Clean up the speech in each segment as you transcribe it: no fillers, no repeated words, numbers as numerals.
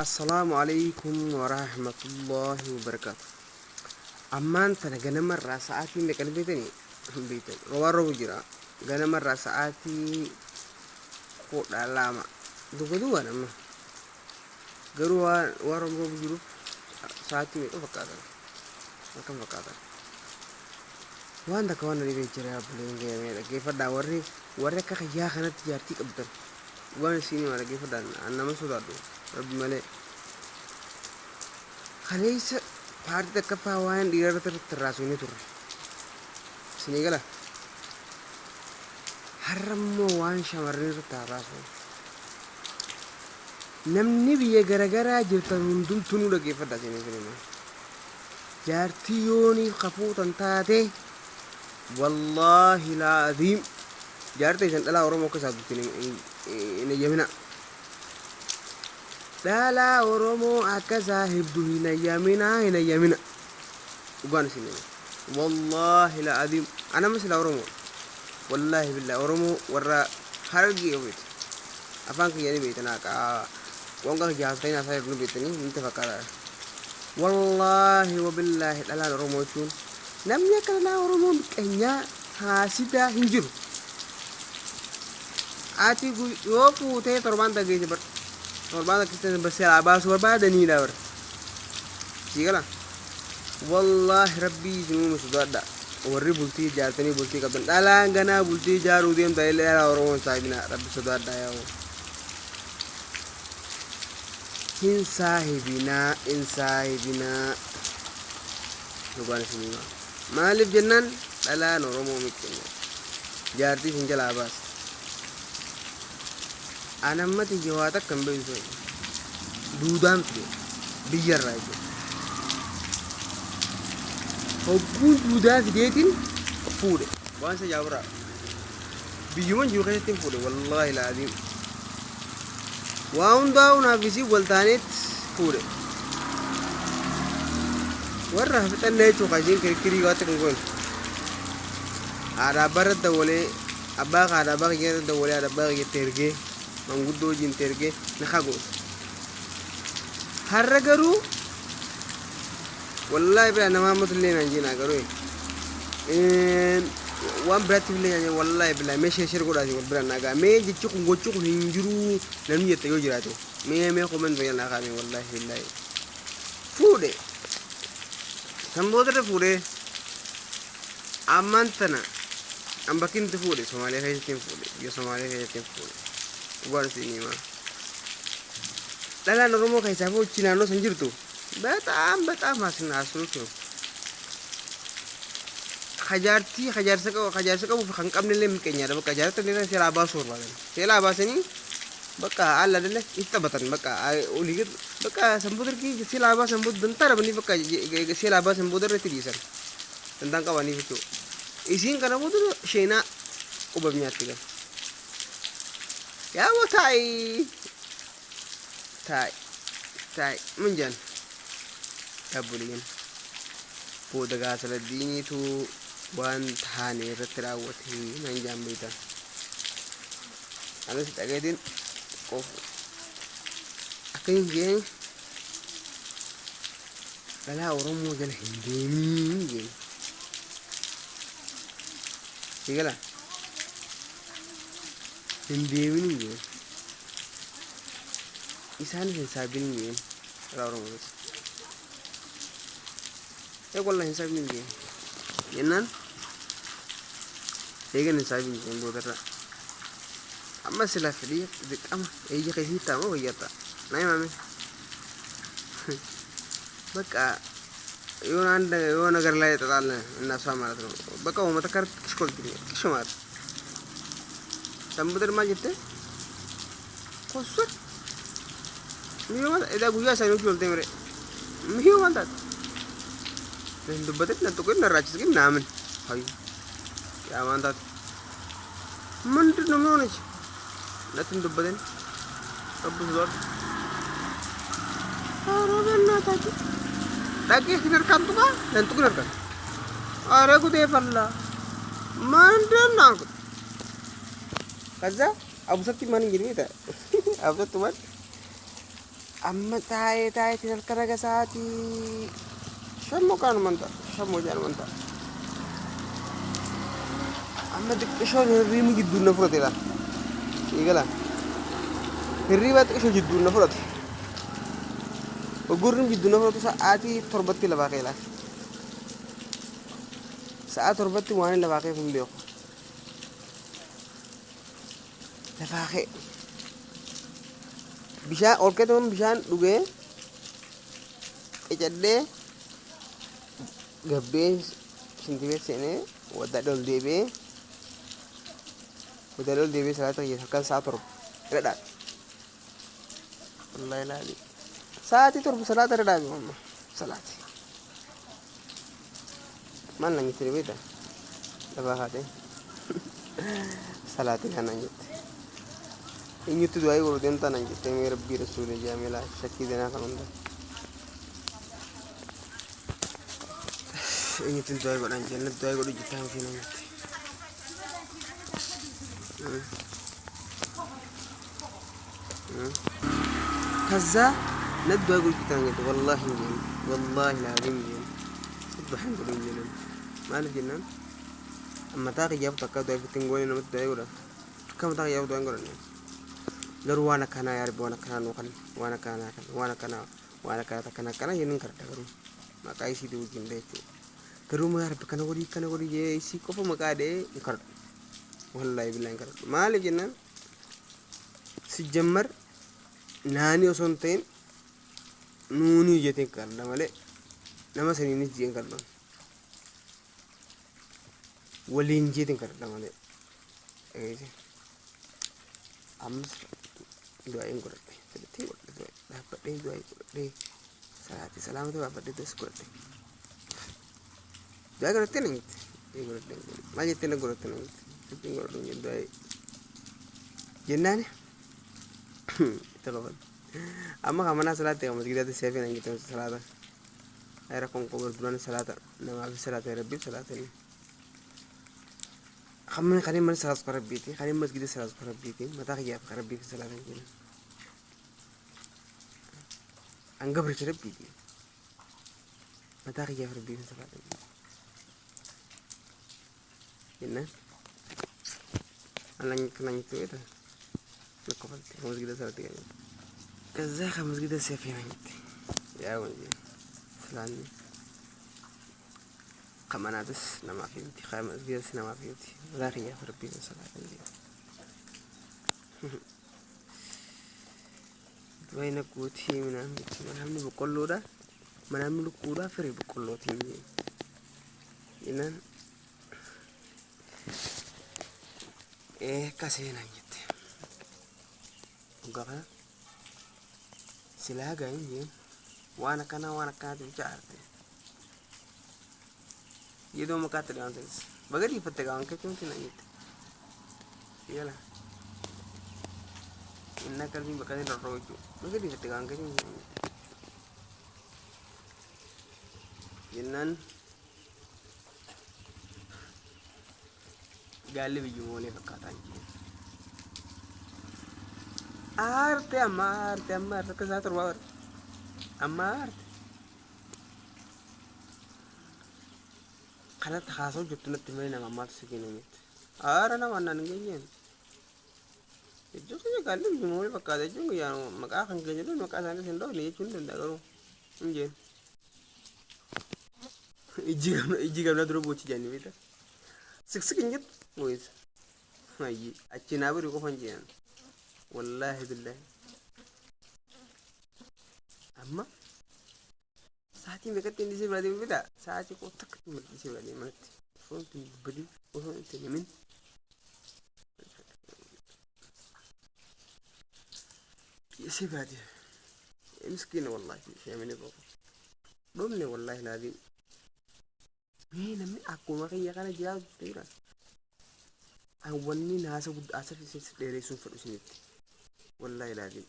السلام عليكم ورحمة الله وبركاته. أمان تنا جنا مرة ساعتي مكان بيتني بيتني روارو جرا جنا مرة ساعتي كود علامة دو أنا ما جروا وارو بجرو ساعتي مكان فكاتا مكان فكاتا وان كمان اللي بيجرا بلينجي ميدا كيف دا وري كخيا خنا تجارتي أبدا وان سيني ولا كيف دا أنا ما سودادو رب ملء خليس بارد كفا وان ديار تراسوني تور سنيجلا حرم وان شمرني تراسو نمني بيه غرغرا جرت من دون تنو لغي فدا سيني جارتيوني خفوت انتاتي والله العظيم جارتي سن لا اورمو كسابتني ان يمنا لا أورومو أكذا هبدو هنا يمنا وقال سيني والله لا عظيم أنا مثل أورومو والله بالله أورومو ورا خارجي يوميت أفانك يعني بيتنا وانك جهاز كاين أصير بنو بيتني انت فكرة والله وبالله لا أورومو تون لم يكن لا أورومو بكنيا هاسيدا هنجر آتي يوفو تي تربان تجي جبر وربعض كتير بس يا عباس وربعض نيلا ور شيء والله ربي جنون مسدود وري بولتي جارتني بولتي كابتن لا غنا بولتي جار وديم تايلا اورون صاحبنا ربي سدود يا إن صاحبنا نقول سنيما مالف جنان لا نورمو مكين جارتي سنجل عباس أنا ما تيجي واتك كم بيسوي دودان في بيجر رايجو هبون دودان في ديتين فوده وانسى جابرا بيجون جوكتين فوده والله العظيم وان داو نافسي والتانيت فوده ورا فتن نيتو كاجين كري واتك نقول ada barat dawole abak ada bak yer dawole ada bak terge mangudo jin terge na khago haragaru wallahi bra nama mutule na jina garu wan brati bile nya wallahi bla me sheshir goda ji bra naga me ji chuku go chuku hinjuru nanu yete yo jirato me ko men bayana khami wallahi billahi fude sambodre fude amantana ambakin te fude somalia hay tem fude yo somalia hay tem fude ubar sini ma dala no mo kai sabo chinano sanjirtu betam masin asru tu khajar saka bu khankam ne lem kenya da baka jarta ne sela basur bagan sela basani baka alla dele ittabatan baka uligit baka sambudar ki sela bas sambud bentar bani baka sela bas sambudar tirisan tentang kawani itu isin kana budu shena ubabnya tiga ya wo tai منجن أبولين بود غاسل الديني تو وان تاني رتراوته منجن بيتا أنا ستأكدين كوف أكين جين لا أورمو جل هنديني جين تيجلا هنديني جين إنسان حسابين جين راورم بس يقول الله حسابين جين جنان يجي حسابين جين بودرة أما سلافلي ذك أما يجي كذي تامو وياتا نايم أمي بقى يون أقر لا يتطالع الناس ما أدرون بقى هو متكرر كشكول كذي كشمار سامبودر ما جبته كوسر ميوان إذا قويا سانو جول تمرة ميوان تات ندبتت نتوكل نراجس كن نامن هاي يا مان تات من تنمونش نتن دبتن أبو زور أرونا تات تاكي نركان توكا نتوك نركان أرجو ده فلا من تناك كذا أبو سكتي ماني جريمة تا أبو سكتي مان أما تاي تلك ساعتي شمو كان منتا شمو جان منتا أما دك شو الريم جدو نفرتي لا يقلا الريم شو جدو نفرتي وقرن جدو نفرتي ساعتي تربتي لباقي لا ساعات تربتي وانا لباقي في بيوخ لباقي بيشان أوكي بيشان دوغي إجادة غبي سنتيمتر سنة ودادول ديبي ودادول ديبي ساعات يسكن ساعات ترب ردات والله لا لي ساعتي ترب ساعات ردات ماما ساعتي ما نانجي تريبيتا لباقي ساعتي أنا نجت إني تدعي ورودين تانجي تيمي ربي رسولي جاملا شكي دينا كنوندا إني تدعي ورودين جنة تدعي ورودين جتان فينا نجت كذا ندعي ورودين جتان نجت والله جن والله العظيم جن سبحان الله جن ما أعرف جنان أما تاقي جاب تكاد دعي بتنقوني نمت دعي ورا كم تاقي جاب دعي ورا لرو وانا كنا يا رب وانا كنا نوكل وانا كنا وانا كنا وانا كنا ينن كرتا كرو ما كاي سي دو جندي كرو ما رب كنا ودي جي سي كوفو مكادي كر والله بالله كر ما لجنا سجمر ناني وسنتين نوني جتين كر دمالي نما سنيني جين كر ولين جتين كر دمالي ايه أمس doain kurate tadi dapat deh doain kurate saat selamat dapat deh terus kurate doain kurate nih kurate macam itu nih kurate nih tapi kurate nih doain jenah nih itu kapan amma kamana salat ya masjid itu siapa yang kita salat akhirnya kongko berbulan salat nama habis salat ya rabbi salat ini kamu kan mana salat karabbi itu kan masjid salat karabbi itu mata kaya karabbi salat ini anggap bercerita bidi mata kaya berbi salat ini alang kenang itu nakafal kamu kita salat ini kaza kamu kita siapa yang itu ya wajib selani kamana atas nama fiti kamu kita nama fiti mata kaya berbi salat ini وين كوتي من هم بقولوا ده من هم لكودا فري بقولوا تيجي إنن إيه كاسين عندي وقفا سلاها جايين وانا كنا تبجعر يدو مكاتر عندس بقدر يفتح عنك كم تنايت يلا إنك كلبي بقدر الروجو بقدر يفتح عنك كم جنان قال لي بيجمولي فكاتان أمارت كساتر وار أمارت خلت خاصو جبتنا تمرين أمارت سكينة أنا وانا نجيين جوكي قال لي بيجمولي فكاتان جونغ يعني مكاخن كجدو مكاسان سندو ليه چون دندارو إنجين إيجي قبل درو بوچي جاني بيتا سكسك إنجت ويس أيي أتشينا بريكو فنجين والله بالله أما ساعتي مكتين دي سيبلا دي بيتا ساعتي كو تكتين دي سيبلا دي منت فون تنبدي وفون تنمين يسيبها دي مسكينة والله شيء مني بوكو دومني والله العظيم مين aku makanya kan jauh tira awalnya nasa bud asal sih dari sumber sini wallahi lagi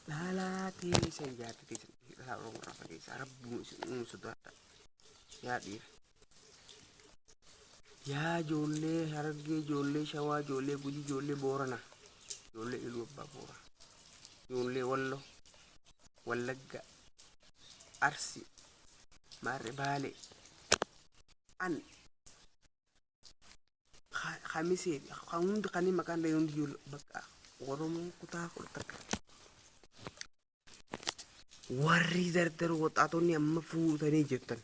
lala ti saya ti orang apa ti Arab sudah ya dir ya jolle harge jolle shawa jolle buji jolle borana jolle ilu babora jolle wallo wallagga arsi maarre baale an khamisee hundi khani makaan dha hundi yul bakka oromoo kutaa kudha takka warri dardaru waxaatonni amma fuutanii jirtan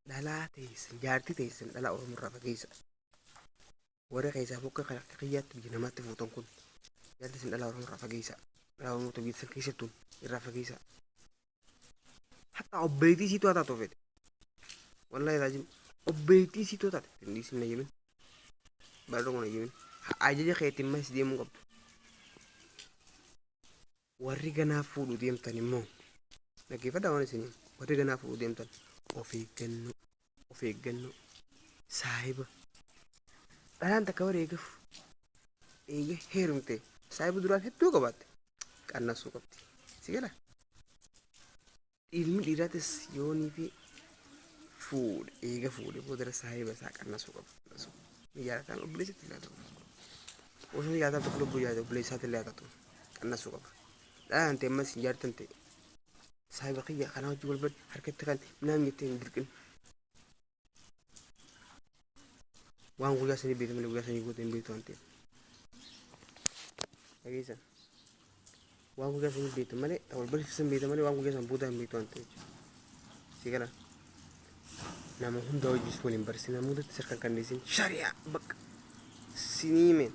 dhalaa teessan jaartii teessan dhalaa oromoo irraa fageessa warra keessaa bokka qiyyaatti biyya namaatti fuutan kun jaartii isin dhalaa oromoo irraa fageessa dhalaa oromoo biyya keessattuun irraa fageessa hatta obbeetii siitu haa taatu fedhe wallahi laajim obbeetii siitu haa taate inni isin na yemin baaduu kun na yemin ajaja keetiin mas deemuu qabdu warri ganaa fuudhu deemtan immoo dhaggeeffadhaa waan isin warri ganaa fuudhu deemtan of eeggannoo saahiba dhalaan takka warra eega heerumte saahiba duraan hedduu qabaatte qannasuu qabdi si gala ilmi dhiiraatis yoonii fi fuudhe eega fuudhe boodara saahiba isaa qannasuu qabu ni jaalataan obboleessatti ilaatu osoo ni jaalataan tokko lubbuu jaalataa obboleessaatti ilaatatu qannasuu qaba dhalaan ta'e ammas hin jaartan ta'e saahiba kiyya kanaa hojii walbad harkatti kan naan jettee hin dirqin waan guyyaa sanii beektu malee guyyaa sanii goote hin beektu waan ta'eef dhageessan waan guyyaa sanii beektu malee walbad ibsan beektu malee waan guyyaa san booda hin beektu waan ta'eef si gala nama hunda hojii waliin barsiin nama hundatti sarkan kanneessin shari'aa bakka siniimeen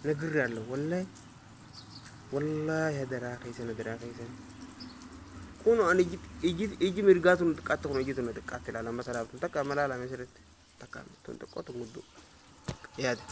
nagirraallee wallahi hadaraa keessan kun ani iji mirgaatu xiqqaatti kun ijitu na xiqqaatti ilaalama saraabtu takka malaalame sirritti takka tun xiqqootu gudduu yaada